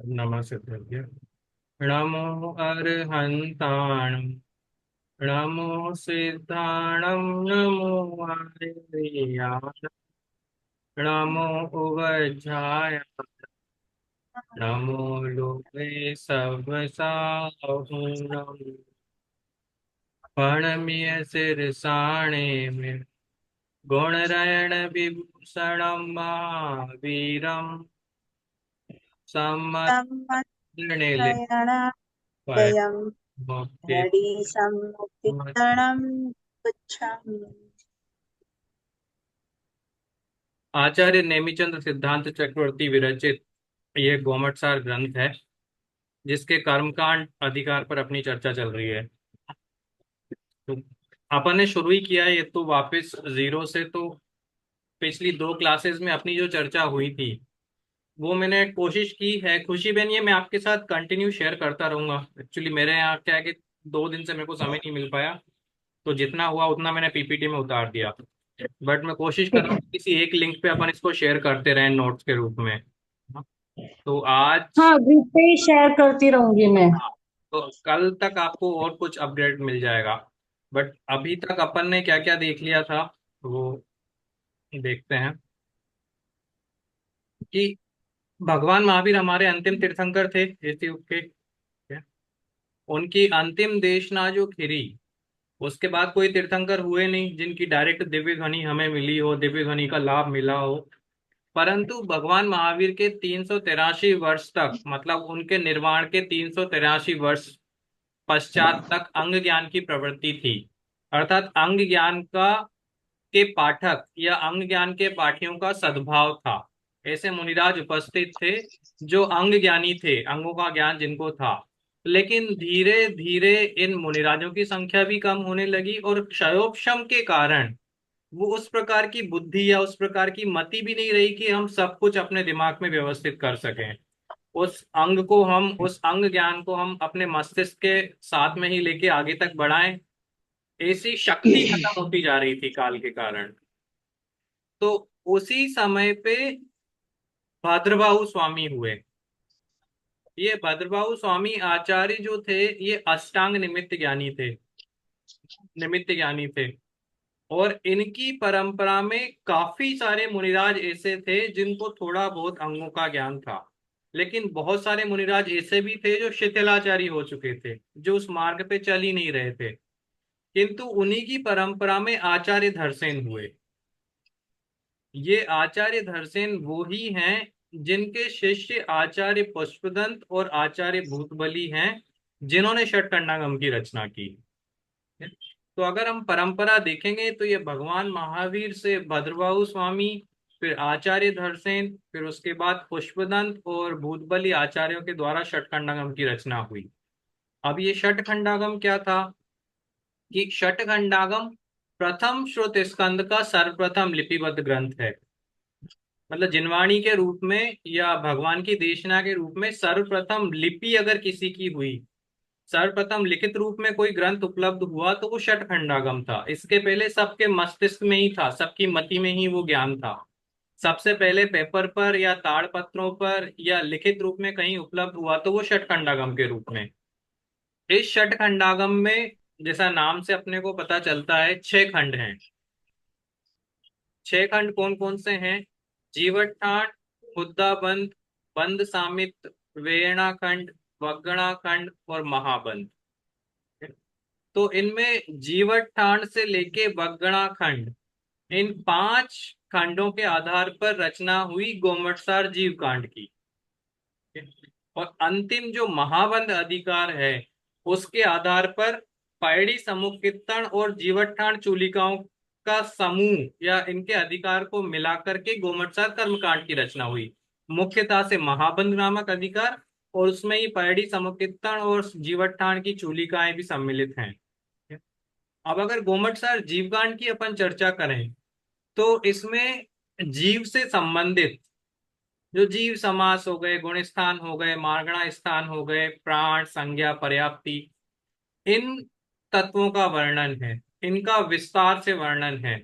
नमस्ते। नमो अर्हन्ताणं, नमो सिद्धाणं, नमो आर्याय, नमो उवज्राय, नमो लोके सबसाहुणम्। प्रणम्य शिरसाणे में गुणरयण विभूषणं महावीरं सम्मतनिले सम्मत्रयणादयं मुक्ति। हरिसम्मुक्तितरणं गच्छामि। आचार्य नेमिचंद्र सिद्धांत चक्रवर्ती विरचित यह गोमटसार ग्रंथ है, जिसके कर्मकांड अधिकार पर अपनी चर्चा चल रही है। तो अपन ने शुरू ही किया है ये तो वापस जीरो से। तो पिछली दो क्लासेस में अपनी जो चर्चा हुई थी वो मैंने कोशिश की है, खुशी बहन, ये मैं आपके साथ कंटिन्यू शेयर करता रहूंगा। एक्चुअली मेरे यहाँ क्या है कि 2 दिन से मेरे को समय नहीं मिल पाया, तो जितना हुआ उतना मैंने पीपीटी में उतार दिया। बट मैं कोशिश कर रहा हूँ कि किसी एक लिंक पे अपन इसको शेयर करते रहें नोट्स के रूप में। तो आज, हाँ, ग्रुप पे ही शेयर करती रहूंगी मैं। हाँ, तो कल तक आपको और कुछ अपडेट मिल जाएगा। बट अभी तक अपन ने क्या क्या देख लिया था वो देखते हैं कि भगवान महावीर हमारे अंतिम तीर्थंकर थे इस युग के। उनकी अंतिम देशना जो खिरी, उसके बाद कोई तीर्थंकर हुए नहीं जिनकी डायरेक्ट दिव्य ध्वनि हमें मिली हो, दिव्य ध्वनि का लाभ मिला हो। परंतु भगवान महावीर के 383 वर्ष तक, मतलब उनके निर्वाण के 383 वर्ष पश्चात तक अंग ज्ञान की प्रवृत्ति थी। अर्थात अंग ज्ञान का के पाठक या अंग ज्ञान के पाठियों का सद्भाव था। ऐसे मुनिराज उपस्थित थे जो अंग ज्ञानी थे, अंगों का ज्ञान जिनको था। लेकिन धीरे धीरे इन मुनिराजों की संख्या भी कम होने लगी और क्षयोक्षम के कारण वो उस प्रकार की बुद्धि या उस प्रकार की मति भी नहीं रही कि हम सब कुछ अपने दिमाग में व्यवस्थित कर सकें। उस अंग ज्ञान को हम अपने मस्तिष्क के साथ में ही लेके आगे तक बढ़ाएं, ऐसी शक्ति खत्म होती जा रही थी काल के कारण। तो उसी समय पे भद्रबाहु स्वामी हुए। ये भद्रबाहु स्वामी आचार्य जो थे, ये अष्टांग निमित्त ज्ञानी थे, निमित्त ज्ञानी थे। और इनकी परंपरा में काफी सारे मुनिराज ऐसे थे जिनको थोड़ा बहुत अंगों का ज्ञान था। लेकिन बहुत सारे मुनिराज ऐसे भी थे जो शिथिलाचारी हो चुके थे, जो उस मार्ग पे चल ही नहीं रहे थे। किंतु उन्हीं की परंपरा में आचार्य धरसेन हुए। ये आचार्य धरसेन वो ही हैं जिनके शिष्य आचार्य पुष्पदंत और आचार्य भूतबली हैं, जिन्होंने षटकंडागम की रचना की। तो अगर हम परंपरा देखेंगे तो ये भगवान महावीर से भद्रबाहु स्वामी, फिर आचार्य धरसेन, फिर उसके बाद पुष्पदंत और भूतबली आचार्यों के द्वारा षटकंडागम की रचना हुई। अब ये षटकंडागम क्या था कि षटकंडागम प्रथम श्रुत स्कंद का सर्वप्रथम लिपिबद्ध ग्रंथ है। मतलब जिनवाणी के रूप में या भगवान की देशना के रूप में सर्वप्रथम लिपि अगर किसी की हुई, सर्वप्रथम लिखित रूप में कोई ग्रंथ उपलब्ध हुआ, तो वो षटखंडागम था। इसके पहले सबके मस्तिष्क में ही था, सबकी मति में ही वो ज्ञान था। सबसे पहले पेपर पर या ताड़ पत्रों पर या लिखित रूप में कहीं उपलब्ध हुआ तो वो षटखंडागम के रूप में। इस षटखंडागम में, जैसा नाम से अपने को पता चलता है, 6 खंड हैं। 6 खंड कौन कौन से हैं? जीवठान, मुद्दाबंध, बंद सामित, वेणाखंड, वगणाखंड और महाबंध। तो इनमें जीवठान से लेके वगणाखंड, इन 5 खंडों के आधार पर रचना हुई गोमटसार जीव कांड की। और अंतिम जो महाबंध अधिकार है, उसके आधार पर पायड़ी समूह कीर्तन और जीवठान चूलिकाओं का समूह या इनके अधिकार को मिलाकर के गोमटसार कर्मकांड की रचना हुई। मुख्यतः से महाबंध नामक अधिकार, और उसमें ही पायड़ी समूह कीर्तन और जीवठान की चूलिकाएं भी सम्मिलित हैं। अब अगर गोमटसार जीवकांड की अपन चर्चा करें तो इसमें जीव से संबंधित जो जीव समास हो गए, गुण स्थान हो गए, मार्गणा स्थान हो गए, प्राण, संज्ञा, पर्याप्ति, इन तत्वों का वर्णन है, इनका विस्तार से वर्णन है।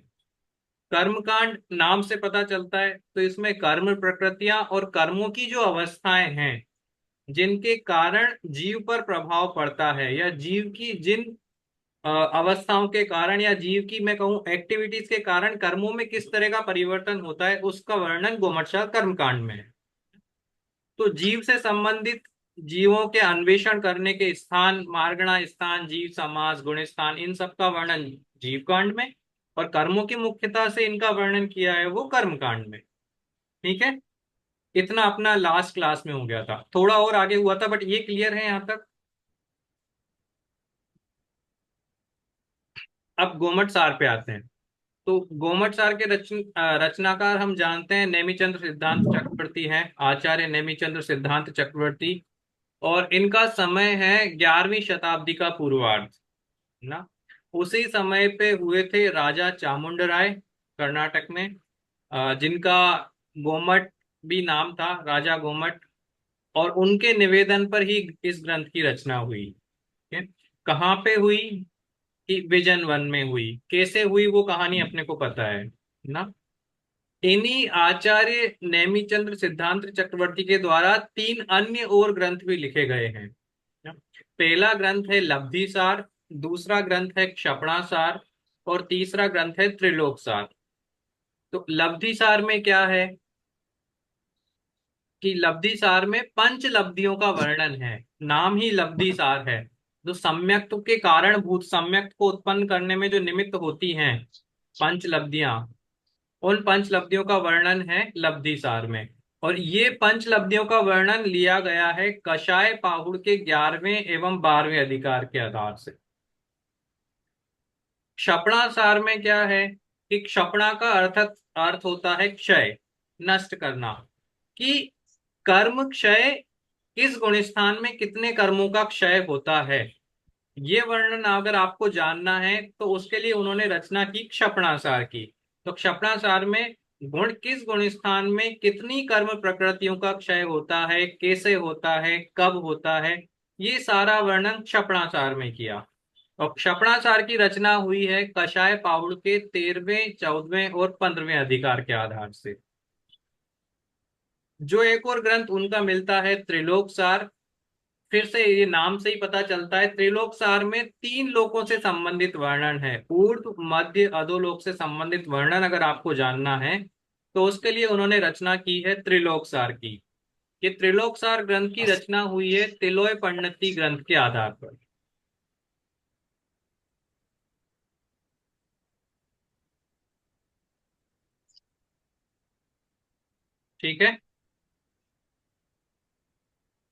कर्मकांड नाम से पता चलता है, तो इसमें कर्म प्रकृतियां और कर्मों की जो अवस्थाएं हैं जिनके कारण जीव पर प्रभाव पड़ता है, या जीव की जिन अवस्थाओं के कारण, या जीव की मैं कहूं एक्टिविटीज के कारण कर्मों में किस तरह का परिवर्तन होता है, उसका वर्णन गोमटशाला कर्मकांड में है। तो जीव से संबंधित जीवों के अन्वेषण करने के स्थान, मार्गणा स्थान, जीव समास, गुण स्थान, इन सब का वर्णन जीव कांड में, और कर्मों की मुख्यता से इनका वर्णन किया है वो कर्म कांड में। ठीक है, इतना अपना लास्ट क्लास में हो गया था, थोड़ा और आगे हुआ था, बट ये क्लियर है यहाँ तक। अब गोमट सार पे आते हैं। तो गोमट सार के रचनाकार हम जानते हैं नेमिचंद्र सिद्धांत चक्रवर्ती हैं, आचार्य नेमिचंद्र सिद्धांत चक्रवर्ती। और इनका समय है 11वीं शताब्दी का पूर्वार्ध ना। उसी समय पे हुए थे राजा चामुंडराय कर्नाटक में, जिनका गोमट भी नाम था, राजा गोमट। और उनके निवेदन पर ही इस ग्रंथ की रचना हुई। ठीक है? कहाँ पे हुई? कि विजन वन में हुई। कैसे हुई वो कहानी अपने को पता है ना। इन्हीं आचार्य नेमिचंद्र सिद्धांत चक्रवर्ती के द्वारा 3 अन्य और ग्रंथ भी लिखे गए हैं। पहला ग्रंथ है लब्धि सार, दूसरा ग्रंथ है क्षपणा सार, और तीसरा ग्रंथ है त्रिलोक सार। तो लब्धि सार में क्या है कि लब्धि सार में पंच लब्धियों का वर्णन है, नाम ही लब्धि सार है। जो सम्यक्त के कारणभूत, सम्यक्त को उत्पन्न करने में जो निमित्त होती हैं पंच लब्धियां, उन पंच लब्धियों का वर्णन है लब्धि सार में। और ये पंच लब्धियों का वर्णन लिया गया है कषाय पाहुड़ के 11वें एवं 12वें अधिकार के आधार से। क्षपणा सार में क्या है कि क्षपणा का अर्थ होता है क्षय, नष्ट करना। कि कर्म क्षय, किस गुण स्थान में कितने कर्मों का क्षय होता है, ये वर्णन अगर आपको जानना है तो उसके लिए उन्होंने रचना की क्षपणासार की। तो क्षपणासार में गुण, किस गुण स्थान में कितनी कर्म प्रकृतियों का क्षय होता है, कैसे होता है, कब होता है, ये सारा वर्णन क्षपणासार में किया। और क्षपणासार की रचना हुई है कषाय पाउड़ के 13वें, 14वें और 15वें अधिकार के आधार से। जो एक और ग्रंथ उनका मिलता है त्रिलोक सार। फिर से ये नाम से ही पता चलता है, त्रिलोक सार में 3 लोकों से संबंधित वर्णन है। ऊर्ध्व, मध्य, अधोलोक से संबंधित वर्णन अगर आपको जानना है तो उसके लिए उन्होंने रचना की है त्रिलोक सार की। ये त्रिलोक सार ग्रंथ की रचना हुई है तिलोय पंडिती ग्रंथ के आधार पर। ठीक है,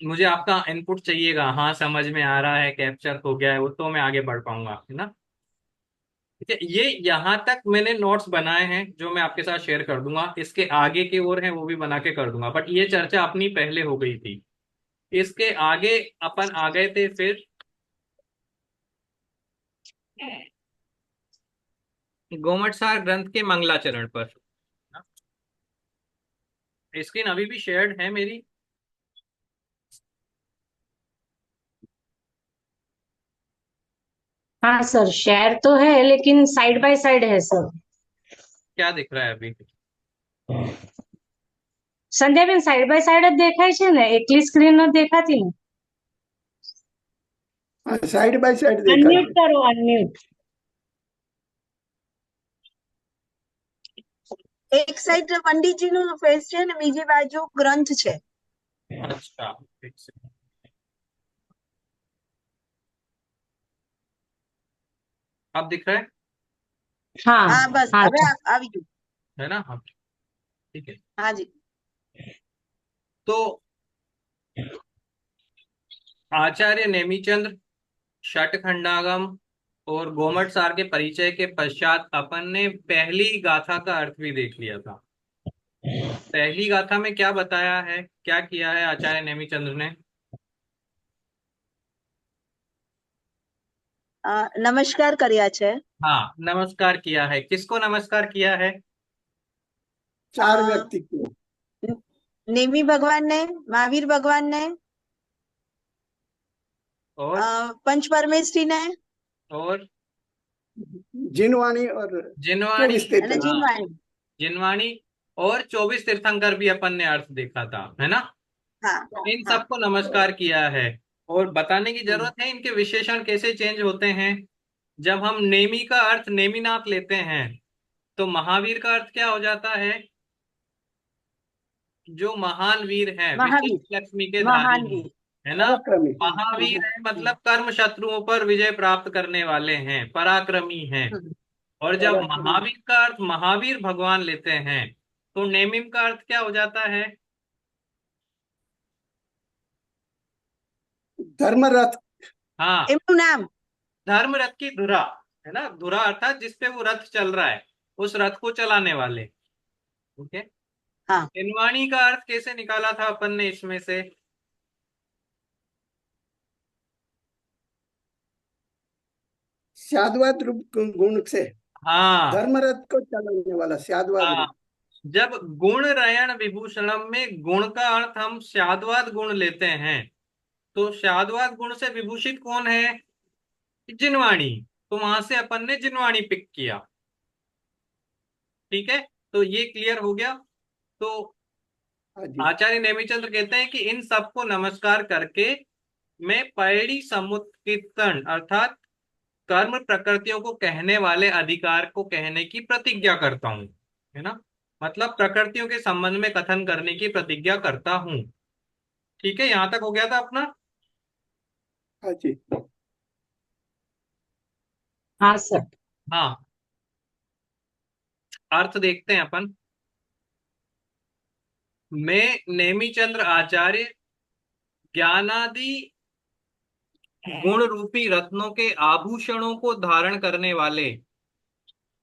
मुझे आपका इनपुट चाहिएगा, हाँ समझ में आ रहा है, कैप्चर हो गया है, वो तो मैं आगे बढ़ पाऊंगा, है ना। ठीक है, ये यहाँ तक मैंने नोट्स बनाए हैं जो मैं आपके साथ शेयर कर दूंगा, इसके आगे के और हैं वो भी बना के कर दूंगा, बट ये चर्चा अपनी पहले हो गई थी। इसके आगे अपन आ गए थे फिर गोमटसार ग्रंथ के मंगलाचरण पर। स्क्रीन अभी भी शेयर्ड है मेरी? हाँ सर, शेयर तो है लेकिन साइड बाय साइड है सर। क्या दिख रहा है अभी? સંધ્યાબેન સાઈડ બાય સાઈડ જ દેખાય છે ને, એકલી સ્ક્રીન નથી દેખાતી ને? સાઈડ બાય સાઈડ દેખાય અનમ્યુટ છે. કરો, અનમ્યુટ. એક સાઈડ પંડિતજીનું ફેસ છે ને બીજી બાજુ ગ્રંથ છે. अच्छा, ठीक से। अब दिख रहा है? હા હા બસ હા હવે આવી ગયું. है ना, हाँ ठीक है। હા જી. तो आचार्य नेमिचंद्र षटखंडागम और गोमट सार के परिचय के पश्चात अपन ने पहली गाथा का अर्थ भी देख लिया था। पहली गाथा में क्या बताया है, क्या किया है आचार्य नेमिचंद्र ने? નમસ્કાર કર્યા છે. हाँ, नमस्कार किया है। किसको नमस्कार किया है? 4 વ્યક્તિત્વ. નેમી ભગવાનને, મહાવીર ભગવાનને, और पंच परमेश्वरीને और જીનવાણી और जिनवाणी, 24 અને तीर्थंकर. જીનવાણી. जिनवाणी और 24 तीर्थंकर भी अपन ने अर्थ देखा था, है ना। हाँ तो इन हाँ सबको नमस्कार किया है। और बताने की जरूरत है इनके विशेषण कैसे चेंज होते हैं। जब हम नेमी का अर्थ नेमिनाथ लेते हैं तो महावीर का अर्थ क्या हो जाता है? जो महान वीर हैं, विशेष महावीर लक्ष्मी के धारी महान हैं, वीर। है ना। पराक्रमी। महावीर है मतलब कर्म शत्रुओं पर विजय प्राप्त करने वाले हैं, पराक्रमी हैं। हम्म, और जब पराक्रमी। महावीर का अर्थ महावीर भगवान लेते हैं तो नेमिम का अर्थ क्या हो जाता है? धर्मरथ। हाँ, એમનું નામ। धर्म रथ की धुरा, है ना। धुरा अर्थात जिसपे वो रथ चल रहा है, उस रथ को चलाने वाले। ठीक है। हाँ इनवाणी का अर्थ कैसे निकाला था अपन ने इसमें से? स्याद्वाद रूप गुण से। हाँ धर्मरथ को चलाने वाला स्याद्वाद हाँ। रूप। जब गुण रयण विभूषणम में गुण का अर्थ हम स्याद्वाद गुण लेते हैं तो स्याद्वाद गुण से विभूषित कौन है? जिनवाणी। तो वहां से अपन ने जिनवाणी पिक किया। ठीक है। तो ये क्लियर हो गया। तो हाँ जी। आचार्य नेमिचंद्र कहते हैं कि इन सबको नमस्कार करके मैं पैड़ी समुत्कीर्तन अर्थात कर्म प्रकृतियों को कहने वाले अधिकार को कहने की प्रतिज्ञा करता हूं, है ना। मतलब प्रकृतियों के संबंध में कथन करने की प्रतिज्ञा करता हूं। ठीक है, यहां तक हो गया था अपना। हाँ जी। हाँ सर। हाँ, अर्थ देखते हैं अपन। मैं नेमिचंद्र आचार्य ज्ञानादि गुण रूपी रत्नों के आभूषणों को धारण करने वाले,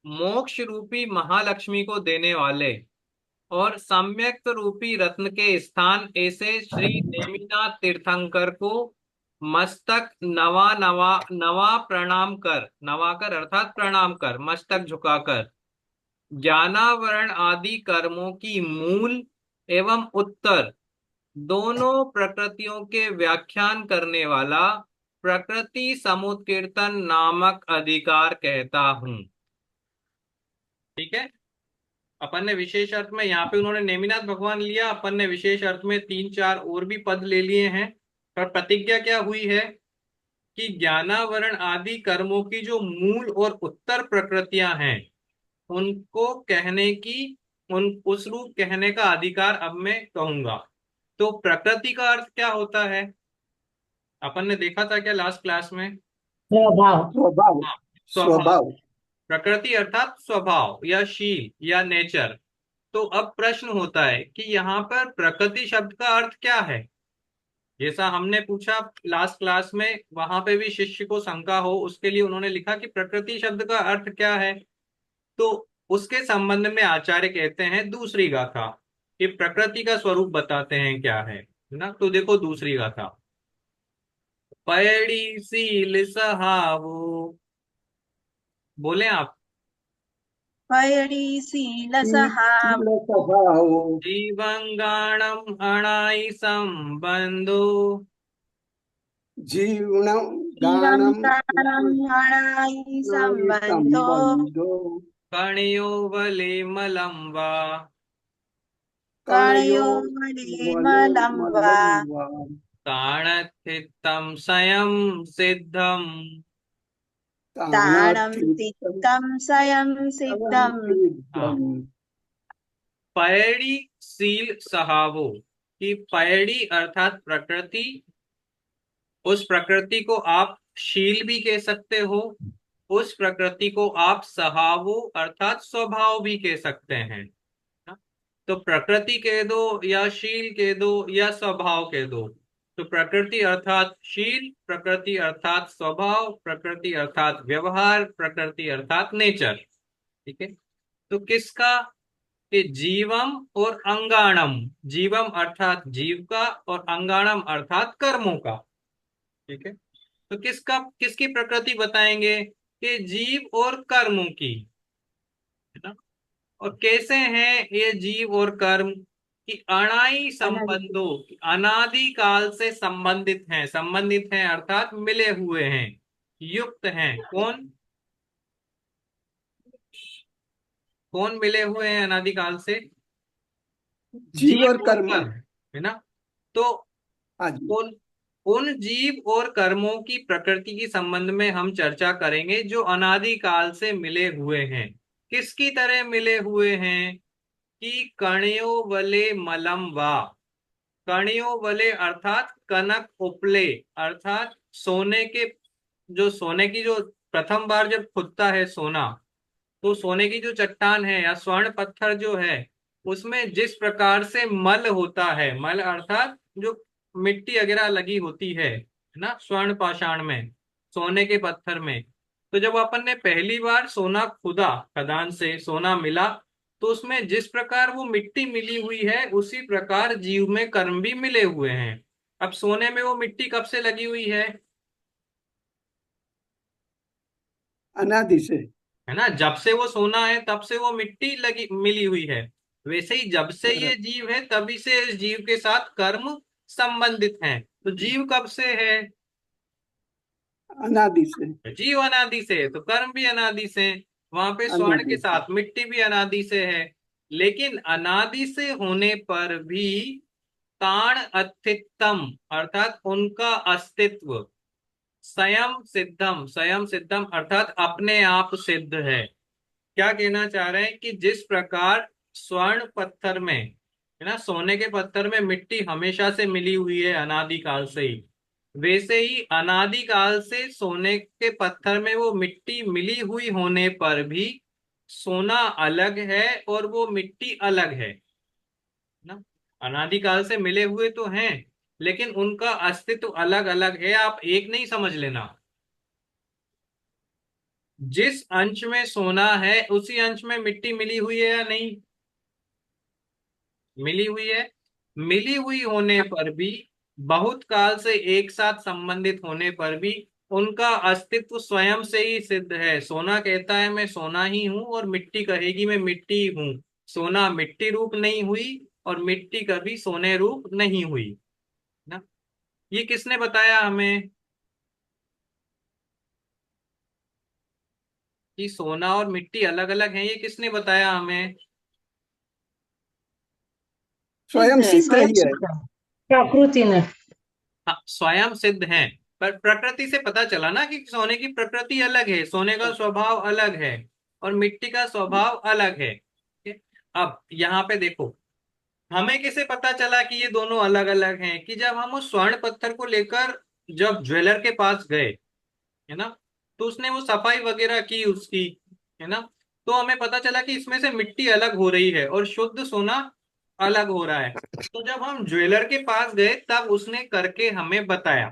मोक्ष रूपी महालक्ष्मी को देने वाले और सम्यक्त रूपी रत्न के स्थान ऐसे श्री नेमिनाथ तीर्थंकर को मस्तक नवा नवा नवा प्रणाम कर, नवाकर अर्थात प्रणाम कर, मस्तक झुकाकर ज्ञानावरण आदि कर्मों की मूल एवं उत्तर दोनों प्रकृतियों के व्याख्यान करने वाला प्रकृति समुत्कीर्तन नामक अधिकार कहता हूं। ठीक है। अपन ने विशेष अर्थ में यहाँ पे उन्होंने नेमिनाथ भगवान लिया, अपन ने विशेष अर्थ में तीन चार और भी पद ले लिए हैं। पर प्रतिज्ञा क्या हुई है कि ज्ञानावरण आदि कर्मों की जो मूल और उत्तर प्रकृतियां हैं उनको कहने की, उन उस रूप कहने का अधिकार अब मैं कहूंगा। तो प्रकृति का अर्थ क्या होता है? अपन ने देखा था क्या लास्ट क्लास में? प्रभाव। स्वभाव। हाँ, स्वभाव। स्वभाव। प्रकृति अर्थात स्वभाव या शील या नेचर। तो अब प्रश्न होता है कि यहाँ पर प्रकृति शब्द का अर्थ क्या है। जैसा हमने पूछा लास्ट क्लास में, वहां पे भी शिष्य को शंका हो उसके लिए उन्होंने लिखा कि प्रकृति शब्द का अर्थ क्या है। तो उसके संबंध में आचार्य कहते हैं दूसरी गाथा, कि प्रकृति का स्वरूप बताते हैं क्या है ना। तो देखो दूसरी गाथा। पैड़ी सील सहावो, बोले आप। पयड़ी सील सहाव। शील स्वभाव। जीवंगाणम अणाई संबंधो जीवन जीवं गानम प्राणं हणाय संबंधो। संबंधो। कणयो वले मलम्बा कणयो कणयो वले मलीमलं वा। मलं वा। ताणथित्तं स्वयं सिद्धम। ताणं तानातीतं तिक्तं स्वयं तवं सिद्धम्। हाँ, तीर्थम्। पैड़ी सील सहावो, कि पैड़ी अर्थात प्रकृति, उस प्रकृति को आप शील भी कह सकते हो, उस प्रकृति को आप सहावो अर्थात स्वभाव भी कह सकते हैं ना? तो प्रकृति कह दो या शील कह दो या स्वभाव कह दो। तो प्रकृति अर्थात शील, प्रकृति अर्थात स्वभाव, प्रकृति अर्थात व्यवहार, प्रकृति अर्थात नेचर। ठीक है। तो किसका? कि जीवम और अंगाणम। जीवम अर्थात जीव का और अंगाणम अर्थात कर्मों का। ठीक है। तो किसका, किसकी प्रकृति बताएंगे? कि जीव और कर्मों की, है ना। और कैसे हैं ये जीव और कर्म? कि अणाई अनादि। संबंधों, अनादि काल से संबंधित हैं, संबंधित हैं अर्थात मिले हुए हैं, युक्त हैं। कौन कौन मिले हुए हैं अनादि काल से? जीव और जीव और कर्म। कर्म, है ना। तो हाँ जी। उन उन जीव और कर्मों की प्रकृति की संबंध में हम चर्चा करेंगे जो अनादि काल से मिले हुए हैं। किसकी तरह मिले हुए हैं? कि कणियों वले मलम वा। कणियों वले अर्थात कनक उपले, अर्थात सोने के, जो सोने की जो प्रथम बार जब खुदता है सोना, तो सोने की जो चट्टान है या स्वर्ण पत्थर जो है, उसमें जिस प्रकार से मल होता है, मल अर्थात जो मिट्टी वगैरह लगी होती है ना, स्वर्ण पाषाण में, सोने के पत्थर में। तो जब अपन ने पहली बार सोना खुदा, खदान से सोना मिला, तो उसमें जिस प्रकार वो मिट्टी मिली हुई है, उसी प्रकार जीव में कर्म भी मिले हुए हैं। अब सोने में वो मिट्टी कब से लगी हुई अनादि से। है ना? जब से वो सोना है तब से वो मिट्टी लगी मिली हुई है। वैसे ही जब से ये बराबर। जीव है तभी से इस जीव के साथ कर्म संबंधित हैं। तो जीव कब से है? अनादि से। जीव अनादि से है, तो कर्म भी अनादि से है। वहां पे स्वर्ण के अनादि से। साथ मिट्टी भी अनादि से है। लेकिन अनादि से होने पर भी ताण अस्तित्वम, अर्थात उनका अस्तित्व, स्वयं सिद्धम अर्थात अपने आप सिद्ध है। क्या कहना चाह रहे हैं? कि जिस प्रकार स्वर्ण पत्थर में, है ना, सोने के पत्थर में मिट्टी हमेशा से मिली हुई है अनादि काल से ही, वैसे ही अनादि काल से सोने के पत्थर में वो मिट्टी मिली हुई होने पर भी सोना अलग है और वो मिट्टी अलग है ना। अनादि काल से मिले हुए तो हैं, लेकिन उनका अस्तित्व अलग अलग है, आप एक नहीं समझ लेना। जिस अंश में सोना है उसी अंश में मिट्टी मिली हुई है या नहीं? मिली हुई है। मिली हुई होने पर भी, बहुत काल से एक साथ संबंधित होने पर भी, उनका अस्तित्व स्वयं से ही सिद्ध है। सोना कहता है मैं सोना ही हूं, और मिट्टी कहेगी मैं मिट्टी हूं। सोना मिट्टी रूप नहीं हुई, और मिट्टी कभी सोने रूप नहीं हुई ना। ये किसने बताया हमें कि सोना और मिट्टी अलग अलग हैं? ये किसने बताया हमें? स्वयं सिद्ध स्वयं ही है। सिद्ध है। प्रकृति ने। हाँ, स्वयं सिद्ध हैं। पर प्रकृति से पता चला ना कि सोने की प्रकृति अलग है, सोने का स्वभाव अलग है, और मिट्टी का स्वभाव अलग है। ठीक है? अब यहाँ पे देखो, हमें कैसे पता चला कि ये दोनों अलग अलग हैं? कि जब हम उस स्वर्ण पत्थर को लेकर जब ज्वेलर के पास गए, है ना, तो उसने वो सफाई वगैरह की उसकी, है ना, तो हमें पता चला कि इसमें से मिट्टी अलग हो रही है और शुद्ध सोना अलग हो रहा है। तो जब हम ज्वेलर के पास गए तब उसने करके हमें बताया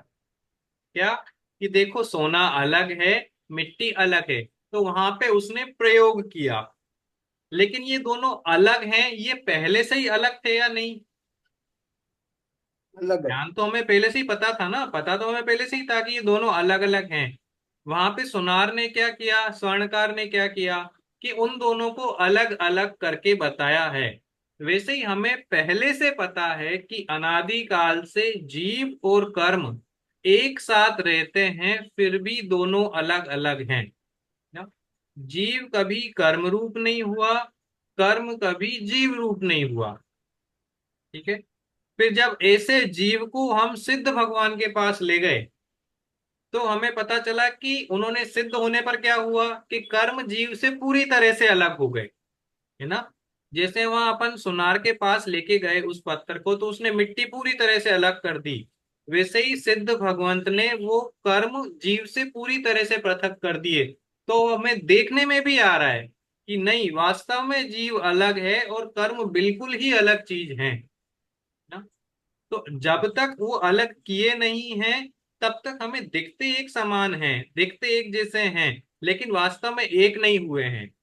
क्या, कि देखो सोना अलग है, मिट्टी अलग है। तो वहां पे उसने प्रयोग किया। लेकिन ये दोनों अलग हैं, ये पहले से ही अलग थे या नहीं? अलग है। ज्ञान तो हमें पहले से ही पता था ना, पता तो हमें पहले से ही था कि ये दोनों अलग अलग हैं। वहां पे सुनार ने क्या किया, स्वर्णकार ने क्या किया, कि उन दोनों को अलग अलग करके बताया है। वैसे ही हमें पहले से पता है कि अनादि काल से जीव और कर्म एक साथ रहते हैं, फिर भी दोनों अलग अलग हैं ना। जीव कभी कर्म रूप नहीं हुआ, कर्म कभी जीव रूप नहीं हुआ। ठीक है? फिर जब ऐसे जीव को हम सिद्ध भगवान के पास ले गए, तो हमें पता चला कि उन्होंने सिद्ध होने पर क्या हुआ, कि कर्म जीव से पूरी तरह से अलग हो गए, है ना। जैसे वहां अपन सुनार के पास लेके गए उस पत्थर को, तो उसने मिट्टी पूरी तरह से अलग कर दी। वैसे ही सिद्ध भगवंत ने वो कर्म जीव से पूरी तरह से पृथक कर दिए। तो हमें देखने में भी आ रहा है कि नहीं, वास्तव में जीव अलग है और कर्म बिल्कुल ही अलग चीज है ना। तो जब तक वो अलग किए नहीं हैं, तब तक हमें दिखते एक समान हैं, दिखते एक जैसे हैं, लेकिन वास्तव में एक नहीं हुए हैं।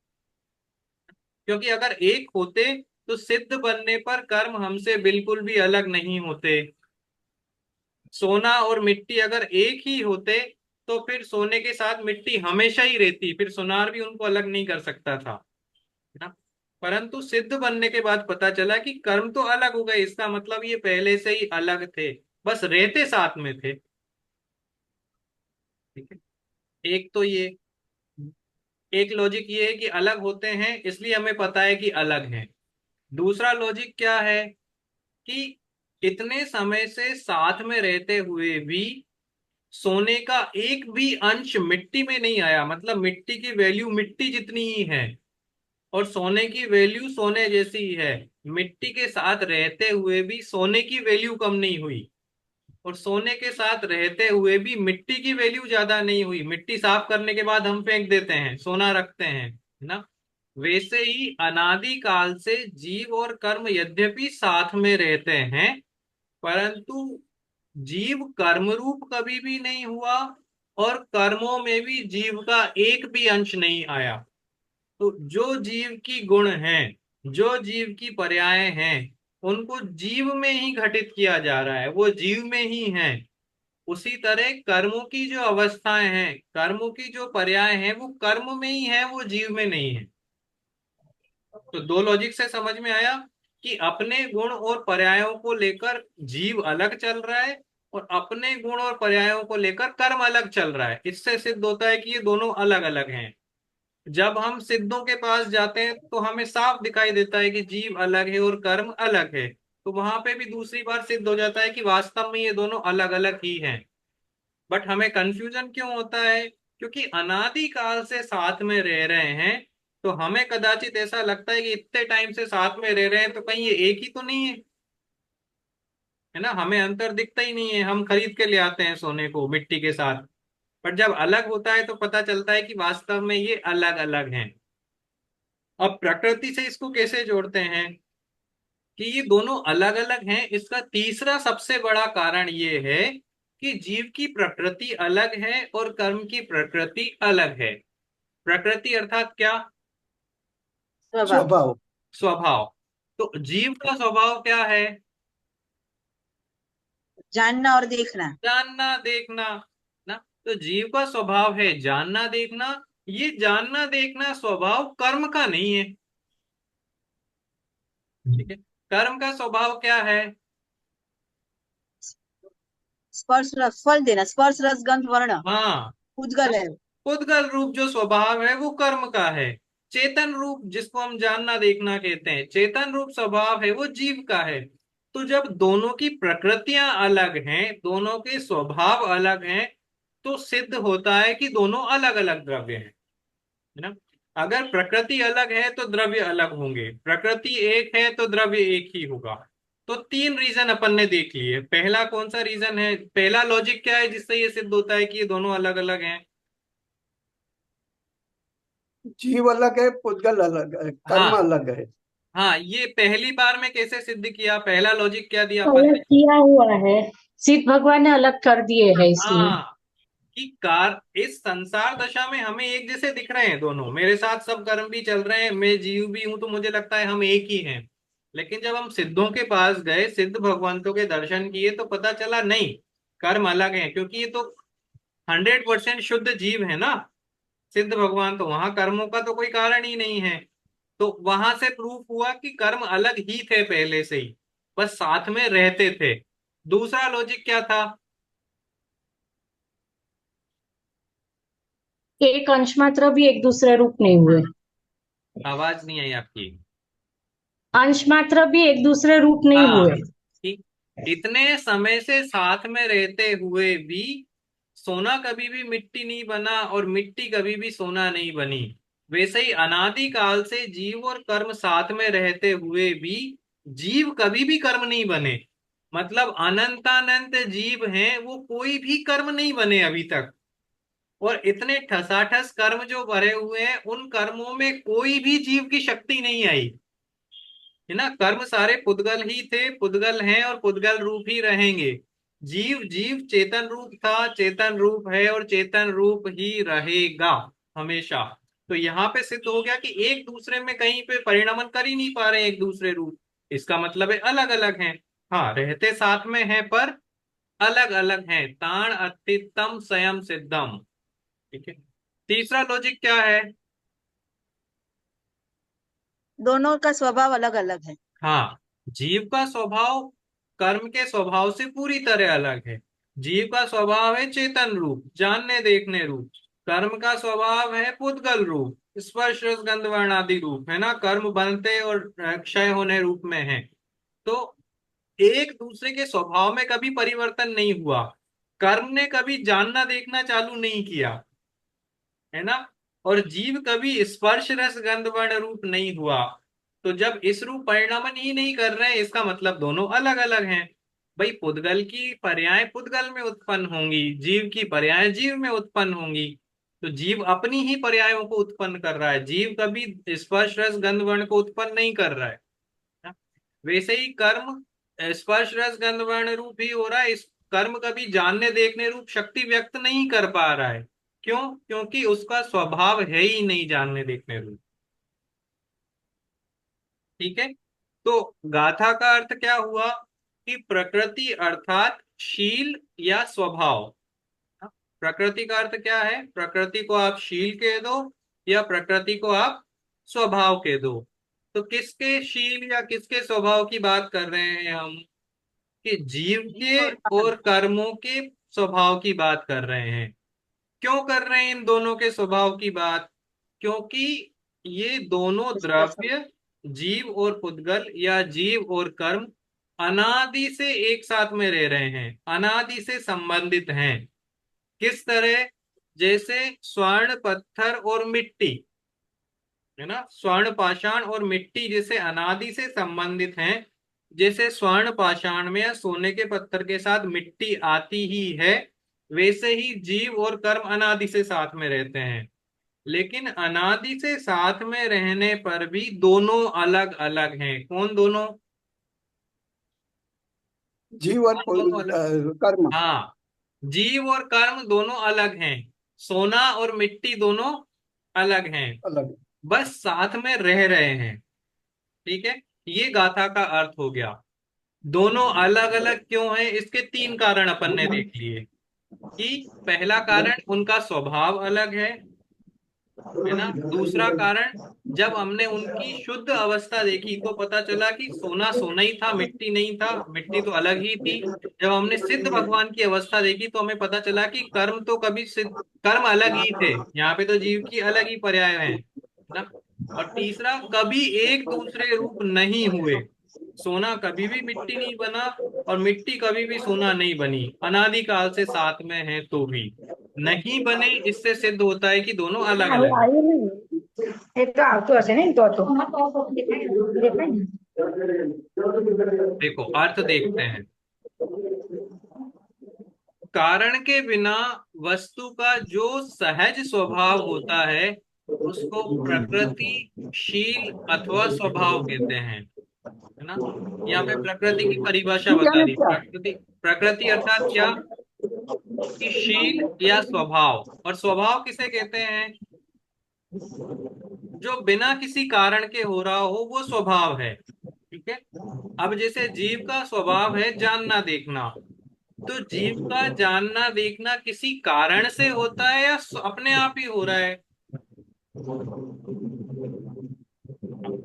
क्योंकि अगर एक होते तो सिद्ध बनने पर कर्म हमसे बिल्कुल भी अलग नहीं होते। सोना और मिट्टी अगर एक ही होते, तो फिर सोने के साथ मिट्टी हमेशा ही रहती, फिर सोनार भी उनको अलग नहीं कर सकता था, है ना। परंतु सिद्ध बनने के बाद पता चला कि कर्म तो अलग हो गए, इसका मतलब ये पहले से ही अलग थे, बस रहते साथ में थे। ठीक है? एक तो ये, एक लॉजिक ये है कि अलग होते हैं इसलिए हमें पता है कि अलग हैं। दूसरा लॉजिक क्या है, कि इतने समय से साथ में रहते हुए भी सोने का एक भी अंश मिट्टी में नहीं आया, मतलब मिट्टी की वैल्यू मिट्टी जितनी ही है और सोने की वैल्यू सोने जैसी ही है। मिट्टी के साथ रहते हुए भी सोने की वैल्यू कम नहीं हुई और सोने के साथ रहते हुए भी मिट्टी की वैल्यू ज्यादा नहीं हुई। मिट्टी साफ करने के बाद हम फेंक देते हैं, सोना रखते हैं, है ना। वैसे ही अनादि काल से जीव और कर्म यद्यपि साथ में रहते हैं, परंतु जीव कर्म रूप कभी भी नहीं हुआ और कर्मों में भी जीव का एक भी अंश नहीं आया। तो जो जीव की गुण हैं, जो जीव की पर्याय हैं, उनको जीव में ही घटित किया जा रहा है, वो जीव में ही है। उसी तरह कर्मों की जो अवस्थाएं हैं, कर्मों की जो पर्याय हैं, वो कर्म में ही है, वो जीव में नहीं है। तो दो लॉजिक से समझ में आया कि अपने गुण और पर्यायों को लेकर जीव अलग चल रहा है और अपने गुण और पर्यायों को लेकर कर्म अलग चल रहा है। इससे सिद्ध होता है कि ये दोनों अलग अलग हैं। जब हम सिद्धों के पास जाते हैं तो हमें साफ दिखाई देता है कि जीव अलग है और कर्म अलग है। तो वहां पे भी दूसरी बार सिद्ध हो जाता है कि वास्तव में ये दोनों अलग अलग ही हैं। बट हमें कंफ्यूजन क्यों होता है? क्योंकि अनादि काल से साथ में रह रहे हैं, तो हमें कदाचित ऐसा लगता है कि इतने टाइम से साथ में रह रहे हैं तो कहीं ये एक ही तो नहीं है, है ना। हमें अंतर दिखता ही नहीं है, हम खरीद के ले आते हैं सोने को मिट्टी के साथ। बट जब अलग होता है तो पता चलता है कि वास्तव में ये अलग अलग हैं। अब प्रकृति से इसको कैसे जोड़ते हैं कि ये दोनों अलग अलग हैं? इसका तीसरा सबसे बड़ा कारण ये है कि जीव की प्रकृति अलग है और कर्म की प्रकृति अलग है। प्रकृति अर्थात क्या? स्वभाव। स्वभाव। स्वभाव। तो जीव का स्वभाव क्या है? जानना और देखना। जानना देखना, ना। तो जीव का स्वभाव है जानना देखना। ये जानना देखना स्वभाव कर्म का नहीं है, ठीक है। कर्म का स्वभाव क्या है? स्पर्श रस फल देना, स्पर्श रस गंध वर्ण हाँ, उद्गल है। उद्गल रूप जो स्वभाव है वो कर्म का है। चेतन रूप जिसको हम जानना देखना कहते हैं, चेतन रूप स्वभाव है वो जीव का है। तो जब दोनों की प्रकृतियां अलग हैं, दोनों के स्वभाव अलग हैं, तो सिद्ध होता है कि दोनों अलग अलग द्रव्य हैं, है ना। अगर प्रकृति अलग है तो द्रव्य अलग होंगे, प्रकृति एक है तो द्रव्य एक ही होगा। तो तीन रीजन अपन ने देख लिए। पहला कौन सा रीजन है, पहला लॉजिक क्या है जिससे ये सिद्ध होता है कि ये दोनों अलग अलग हैं? जीव अलग है, पुद्गल अलग है, कर्म हाँ, अलग है। हाँ, ये पहली बार में कैसे सिद्ध किया? पहला लॉजिक क्या दिया अपन अलग ने? किया हुआ है, सिद्ध भगवान ने अलग कर दिए हैं इसलिए। हाँ, कि कार इस संसार दशा में हमें एक जैसे दिख रहे हैं दोनों, मेरे साथ सब कर्म भी चल रहे हैं, मैं जीव भी हूं, तो मुझे लगता है हम एक ही हैं। लेकिन जब हम सिद्धों के पास गए, सिद्ध भगवंतों के दर्शन किए, तो पता चला नहीं, कर्म अलग हैं। क्योंकि ये तो 100% शुद्ध जीव है ना, सिद्ध भगवान, तो वहां कर्मों का तो कोई कारण ही नहीं है। तो वहां से प्रूफ हुआ कि कर्म अलग ही थे पहले से ही, बस साथ में रहते थे। दूसरा लॉजिक क्या था? एक अंश मात्र भी एक दूसरे रूप नहीं हुए। आवाज नहीं आई आपकी। अंश मात्र भी एक दूसरे रूप नहीं हाँ, हुए। कि इतने समय से साथ में रहते हुए भी सोना कभी भी मिट्टी नहीं बना और मिट्टी कभी भी सोना नहीं बनी। वैसे ही अनादि काल से जीव और कर्म साथ में रहते हुए भी जीव कभी भी कर्म नहीं बने। मतलब अनंतानंत जीव हैं, वो कोई भी कर्म नहीं बने अभी तक। और इतने ठसाठस कर्म जो भरे हुए हैं, उन कर्मों में कोई भी जीव की शक्ति नहीं आई, है ना। कर्म सारे पुद्गल ही थे, पुद्गल हैं और पुद्गल रूप ही रहेंगे। जीव जीव चेतन रूप था, चेतन रूप है और चेतन रूप ही रहेगा हमेशा। तो यहाँ पे सिद्ध हो गया कि एक दूसरे में कहीं पे परिणमन कर ही नहीं पा रहे एक दूसरे रूप। इसका मतलब है अलग अलग हैं। हाँ, रहते साथ में हैं पर अलग अलग हैं। ताण अतितम स्वयं सिद्धम, ठीक है। तीसरा लॉजिक क्या है? दोनों का स्वभाव अलग अलग है। हाँ, जीव का स्वभाव कर्म के स्वभाव से पूरी तरह अलग है। जीव का स्वभाव है चेतन रूप, जानने देखने रूप। कर्म का स्वभाव है पुद्गल रूप, स्पर्श रस गंध वर्ण आदि रूप, है ना। कर्म बनते और क्षय होने रूप में है। तो एक दूसरे के स्वभाव में कभी परिवर्तन नहीं हुआ। कर्म ने कभी जानना देखना चालू नहीं किया, है ना। और जीव कभी स्पर्श रस गंध वर्ण रूप नहीं हुआ। तो जब इस रूप परिणामन ही नहीं कर रहे हैं, इसका मतलब दोनों अलग अलग हैं। भाई पुद्गल की पर्याय पुद्गल में उत्पन्न होंगी, जीव की पर्याय जीव में उत्पन्न होंगी। तो जीव अपनी ही पर्यायों को उत्पन्न कर रहा है, जीव कभी स्पर्श रस गंध वर्ण को उत्पन्न नहीं कर रहा है ना? वैसे ही कर्म स्पर्श रस गंध वर्ण रूप ही हो रहा है। इस कर्म कभी जानने देखने रूप शक्ति व्यक्त नहीं कर पा रहा है। क्यों? क्योंकि उसका स्वभाव है ही नहीं जानने देखने रूप। ठीक है। तो गाथा का अर्थ क्या हुआ कि प्रकृति अर्थात शील या स्वभाव। हाँ, प्रकृति का अर्थ क्या है? प्रकृति को आप शील कह दो या प्रकृति को आप स्वभाव कह दो। तो किसके शील या किसके स्वभाव की बात कर रहे हैं हम? कि जीव के जीव और कर्म। और कर्मों के स्वभाव की बात कर रहे हैं। क्यों कर रहे हैं इन दोनों के स्वभाव की बात? क्योंकि ये दोनों इसका सब द्रव्य, जीव और पुद्गल या जीव और कर्म, अनादि से एक साथ में रह रहे हैं, अनादि से संबंधित हैं। किस तरह? जैसे स्वर्ण पत्थर और मिट्टी, है ना, स्वर्ण पाषाण और मिट्टी जैसे अनादि से संबंधित हैं। जैसे स्वर्ण पाषाण में या सोने के पत्थर के साथ मिट्टी आती ही है, वैसे ही जीव और कर्म अनादि से साथ में रहते हैं। लेकिन अनादि से साथ में रहने पर भी दोनों अलग अलग हैं। कौन दोनों? जीव और कौन दोनों अलग? कर्म हाँ, जीव और कर्म दोनों अलग हैं। सोना और मिट्टी दोनों अलग हैं, अलग। बस साथ में रह रहे हैं। ठीक है, ये गाथा का अर्थ हो गया। दोनों अलग अलग क्यों हैं, इसके तीन कारण अपन ने देख लिए। कि पहला कारण उनका स्वभाव अलग है ना। दूसरा कारण, जब हमने उनकी शुद्ध अवस्था देखी तो पता चला कि सोना सोना ही था, मिट्टी नहीं था, मिट्टी तो अलग ही थी। जब हमने सिद्ध भगवान की अवस्था देखी तो हमें पता चला कि कर्म तो कभी सिद्ध, कर्म अलग ही थे, यहाँ पे तो जीव की अलग ही पर्याय है ना। और तीसरा, कभी एक दूसरे रूप नहीं हुए। सोना कभी भी मिट्टी नहीं बना और मिट्टी कभी भी सोना नहीं बनी, अनादिकाल से साथ में है तो भी नहीं बने। इससे सिद्ध होता है कि दोनों अलग આવું अलग हैं। આવ્યું નહીં એ તો આવતું હશે ને તો દેખાય ને देखो अर्थ देखते हैं। कारण के बिना वस्तु का जो सहज स्वभाव होता है उसको प्रकृतिशील अथवा स्वभाव कहते हैं, है ना। यहाँ पे प्रकृति की परिभाषा बता दी। प्रकृति, प्रकृति अर्थात क्या? कि शील या स्वभाव। और स्वभाव किसे कहते हैं? जो बिना किसी कारण के हो रहा हो वो स्वभाव है। ठीक है। अब जैसे जीव का स्वभाव है जानना देखना, तो जीव का जानना देखना किसी कारण से होता है या अपने आप ही हो रहा है?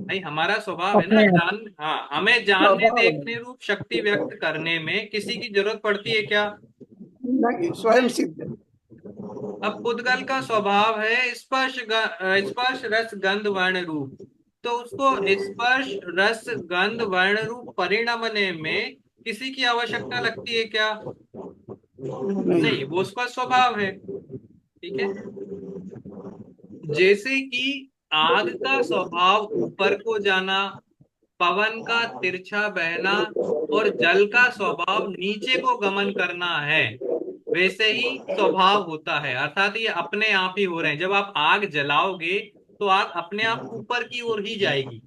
भाई हमारा स्वभाव है ना अपने आप जान, हाँ, हमें जानने स्वभाव है। देखने रूप शक्ति व्यक्त करने में किसी की जरूरत पड़ती है क्या? नहीं, स्वयं सिद्ध। अब पुद्गल का स्वभाव है स्पर्श रस गंध वर्ण रूप। तो उसको स्पर्श रस गंध वर्ण रूप परिणमने में किसी की आवश्यकता लगती है क्या? नहीं। नहीं, वो उसका स्वभाव है। ठीक है। जैसे कि आग का स्वभाव ऊपर को जाना, पवन का तिरछा बहना और जल का स्वभाव नीचे को गमन करना है, वैसे ही स्वभाव होता है। अर्थात ये अपने आप ही हो रहे हैं। जब आप आग जलाओगे तो आग अपने आप ऊपर की ओर ही जाएगी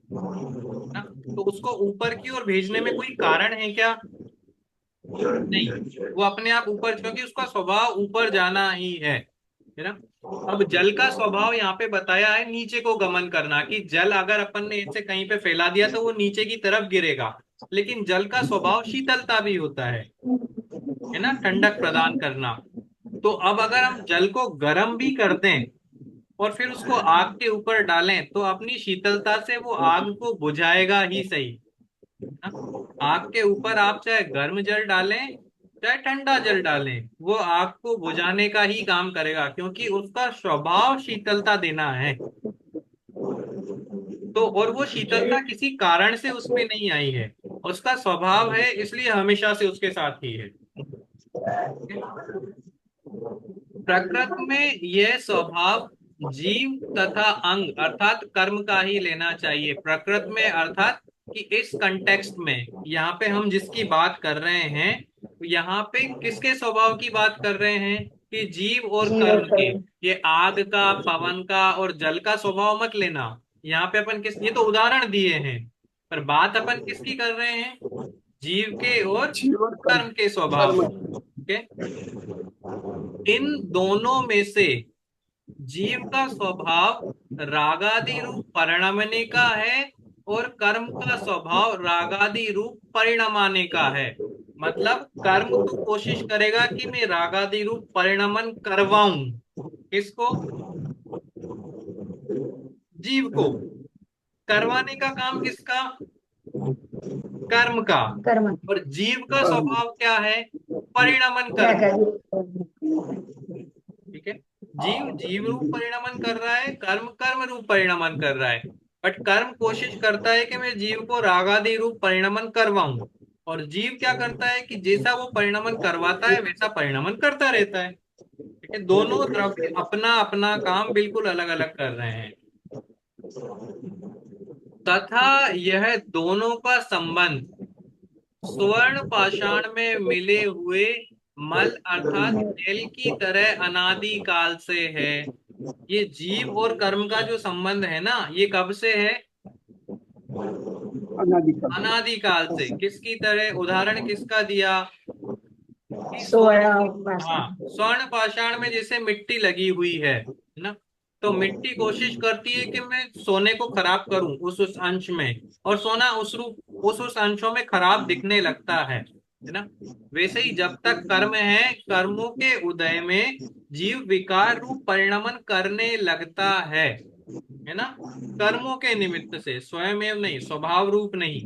ना। तो उसको ऊपर की ओर भेजने में कोई कारण है क्या? नहीं, वो अपने आप ऊपर, क्योंकि उसका स्वभाव ऊपर जाना ही है ना। अब जल का स्वभाव यहाँ पे बताया है नीचे को गमन करना, कि जल अगर अपन ने इसे कहीं पे फैला दिया तो वो नीचे की तरफ गिरेगा। लेकिन जल का स्वभाव शीतलता भी होता है ना, ठंडक प्रदान करना। तो अब अगर हम जल को गर्म भी कर दें और फिर उसको आग के ऊपर डालें तो अपनी शीतलता से वो आग को बुझाएगा ही सही ना। आग के ऊपर आप चाहे गर्म जल डालें चाहे ठंडा जल डालें, वो आग को बुझाने का ही काम करेगा, क्योंकि उसका स्वभाव शीतलता देना है। तो और वो शीतलता किसी कारण से उसमें नहीं आई है। उसका स्वभाव है, इसलिए हमेशा से उसके साथ ही है। प्रकृति में यह स्वभाव जीव तथा अंग अर्थात कर्म का ही लेना चाहिए। प्रकृति में अर्थात कि इस कंटेक्स्ट में यहाँ पे हम जिसकी बात कर रहे हैं, यहाँ पे किसके स्वभाव की बात कर रहे हैं कि जीव और जीव और कर्म के। कर्म। ये आग का, पवन का और जल का स्वभाव मत लेना। यहाँ पे अपन किस, ये तो उदाहरण दिए हैं, पर बात अपन किसकी कर रहे हैं, जीव के और जीवन कर्म के स्वभाव कर्म। की। ओके, इन दोनों में से जीव का स्वभाव रागादि रूप परिणमने का है और कर्म का स्वभाव रागादि रूप परिणमाने का है। मतलब कर्म तो कोशिश करेगा कि मैं रागादि रूप परिणमन करवाऊं, किसको, जीव को। करवाने का काम किसका, कर्म का। कर्म। और जीव का कर्म। स्वभाव क्या है, परिणमन क्या करना। कर। ठीक है, जीव जीव रूप परिणमन कर रहा है, कर्म कर्म रूप परिणमन कर रहा है। बट कर्म कोशिश करता है कि मैं जीव को रागादि रूप परिणमन करवाऊं, और जीव क्या करता है कि जैसा वो परिणमन करवाता है वैसा परिणमन करता रहता है। ठीक है, दोनों द्रव्य अपना अपना काम बिल्कुल अलग अलग कर रहे हैं। तथा यह दोनों का संबंध स्वर्ण पाषाण में मिले हुए मल अर्थात तेल की तरह अनादि काल से है। ये जीव और कर्म का जो संबंध है ना, ये कब से है, अनादिकाल। अनादि काल से। किसकी तरह, उदाहरण किसका दिया कि स्वर्ण स्वर्ण, हाँ, पाषाण। स्वर्ण पाषाण में जैसे मिट्टी लगी हुई है ना, तो मिट्टी कोशिश करती है कि मैं सोने को खराब करूं उस अंश में, और सोना उस रूप उस अंशों में खराब दिखने लगता है ना। वैसे ही जब तक कर्म है, कर्मों के उदय में जीव विकार रूप परिणमन करने लगता है ना, कर्मों के निमित्त से, स्वयमेव नहीं, स्वभाव रूप नहीं।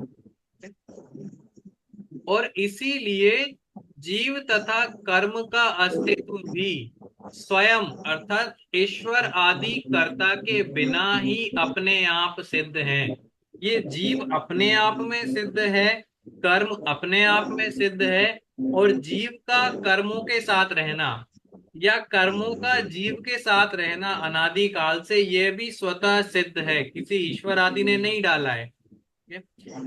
और इसीलिए जीव तथा कर्म का अस्तित्व भी स्वयं अर्थात ईश्वर आदि कर्ता के बिना ही अपने आप सिद्ध है। ये जीव अपने आप में सिद्ध है, कर्म अपने आप में सिद्ध है, और जीव का कर्मों के साथ रहना या कर्मों का जीव के साथ रहना अनादि काल से, यह भी स्वतः सिद्ध है, किसी ईश्वर आदि ने नहीं डाला है।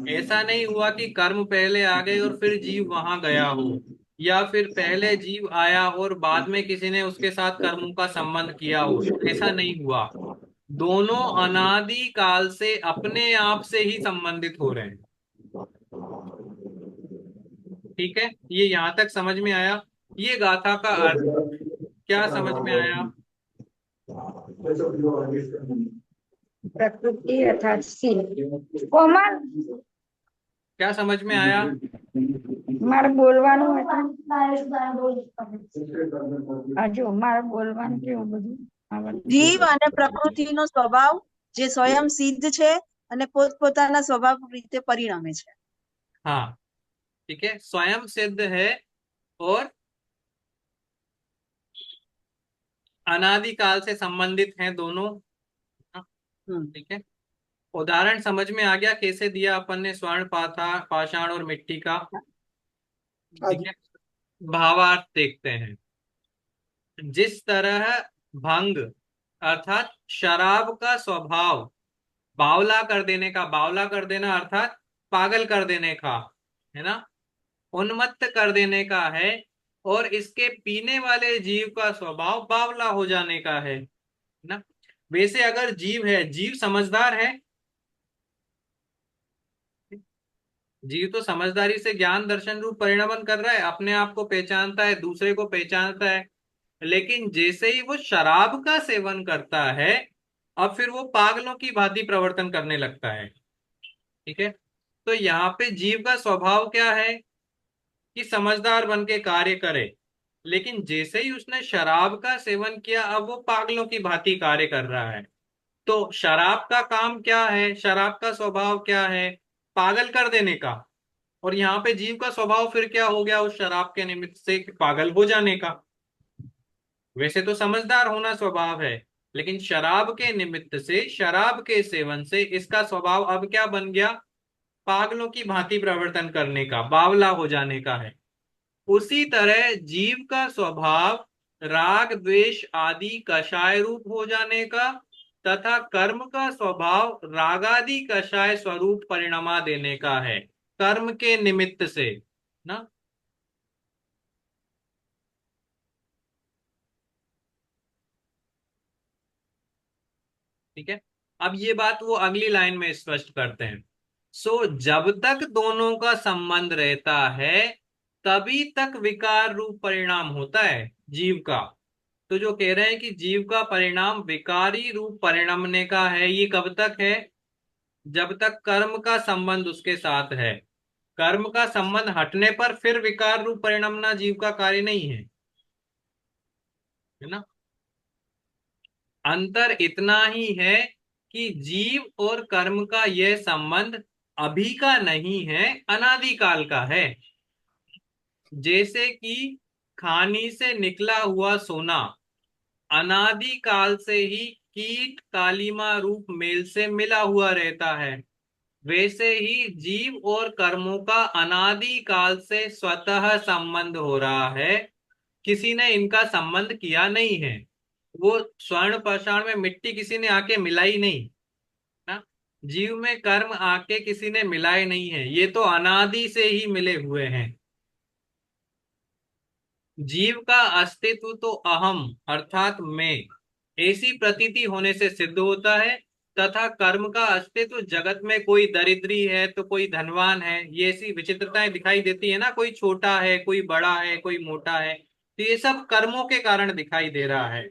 ऐसा नहीं हुआ कि कर्म पहले आ गए और फिर जीव वहां गया हो, या फिर पहले जीव आया और बाद में किसी ने उसके साथ कर्मों का संबंध किया हो, ऐसा नहीं हुआ। दोनों अनादि काल से अपने आप से ही संबंधित हो रहे हैं। ठीक है, ये यहां तक समझ में आया, ये गाथा का अर्थ क्या समझ में आया। प्रकृति अर्थात सी कोमल क्या समझ में आया। મારે બોલવાનું હતું હજુ મારે બોલવાનું કેવું બધું આવડતું. જીવ અને પ્રકૃતિનો સ્વભાવ જે સ્વયં સિદ્ધ છે અને પોતપોતાના સ્વભાવ રીતે પરિણમે છે। हाँ, ठीक है, स्वयं सिद्ध है और अनादिकाल से संबंधित हैं दोनों। हाँ, हम्म। ठीक है, उदाहरण समझ में आ गया कैसे दिया अपन ने, स्वर्ण पाथा पाषाण और मिट्टी का। ठीक है, भावार्थ देखते हैं। जिस तरह भंग अर्थात शराब का स्वभाव बावला कर देने का, बावला कर देना अर्थात पागल कर देने का, है ना, उन्मत्त कर देने का है, और इसके पीने वाले जीव का स्वभाव बावला हो जाने का है ना। वैसे अगर जीव है, जीव समझदार है, जीव तो समझदारी से ज्ञान दर्शन रूप परिणमन कर रहा है, अपने आप को पहचानता है, दूसरे को पहचानता है। लेकिन जैसे ही वो शराब का सेवन करता है, अब फिर वो पागलों की भांति प्रवर्तन करने लगता है। ठीक है, तो यहाँ पे जीव का स्वभाव क्या है कि समझदार बन के कार्य करे, लेकिन जैसे ही उसने शराब का सेवन किया, अब वो पागलों की भांति कार्य कर रहा है। तो शराब का काम क्या है, शराब का स्वभाव क्या है, पागल कर देने का। और यहाँ पे जीव का स्वभाव फिर क्या हो गया उस शराब के निमित्त से, कि पागल हो जाने का। वैसे तो समझदार होना स्वभाव है, लेकिन शराब के निमित्त से, शराब के सेवन से इसका स्वभाव अब क्या बन गया, पागलों की भांति प्रवर्तन करने का, बावला हो जाने का है। उसी तरह जीव का स्वभाव राग द्वेष आदि कषाय रूप हो जाने का तथा कर्म का स्वभाव रागादि कषाय स्वरूप परिणमा देने का है, कर्म के निमित्त से ना। ठीक है, अब ये बात वो अगली लाइन में स्पष्ट करते हैं। सो जब तक दोनों का संबंध रहता है तभी तक विकार रूप परिणाम होता है जीव का। तो जो कह रहे हैं कि जीव का परिणाम विकारी रूप परिणमने का है, ये कब तक है? जब तक कर्म का संबंध उसके साथ है। कर्म का संबंध हटने पर फिर विकार रूप परिणमना जीव का कार्य नहीं है ना। अंतर इतना ही है कि जीव और कर्म का यह संबंध अभी का नहीं है, अनादिकाल का है। जैसे कि खानी से निकला हुआ सोना अनादि काल से ही कीट कालिमा रूप मेल से मिला हुआ रहता है, वैसे ही जीव और कर्मों का अनादि काल से स्वतः संबंध हो रहा है। किसी ने इनका संबंध किया नहीं है। वो स्वर्ण पाषाण में मिट्टी किसी ने आके मिलाई नहीं ना, जीव में कर्म आके किसी ने मिलाए नहीं है, ये तो अनादि से ही मिले हुए हैं। जीव का अस्तित्व तो अहम अर्थात मैं ऐसी प्रतीति होने से सिद्ध होता है, तथा कर्म का अस्तित्व जगत में कोई दरिद्री है तो कोई धनवान है, ये ऐसी विचित्रताएं दिखाई देती है ना, कोई छोटा है कोई बड़ा है कोई मोटा है, तो ये सब कर्मों के कारण दिखाई दे रहा है।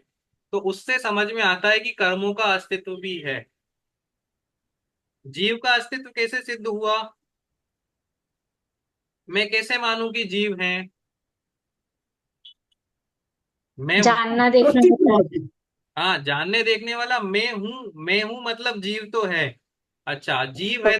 तो उससे समझ में आता है कि कर्मों का अस्तित्व भी है। जीव का अस्तित्व कैसे सिद्ध हुआ? मैं कैसे मानूं कि जीव है? मैं जानना देखना होता है। हाँ, जानने देखने वाला मैं हूं, मैं हूं मतलब जीव तो है। अच्छा, जीव है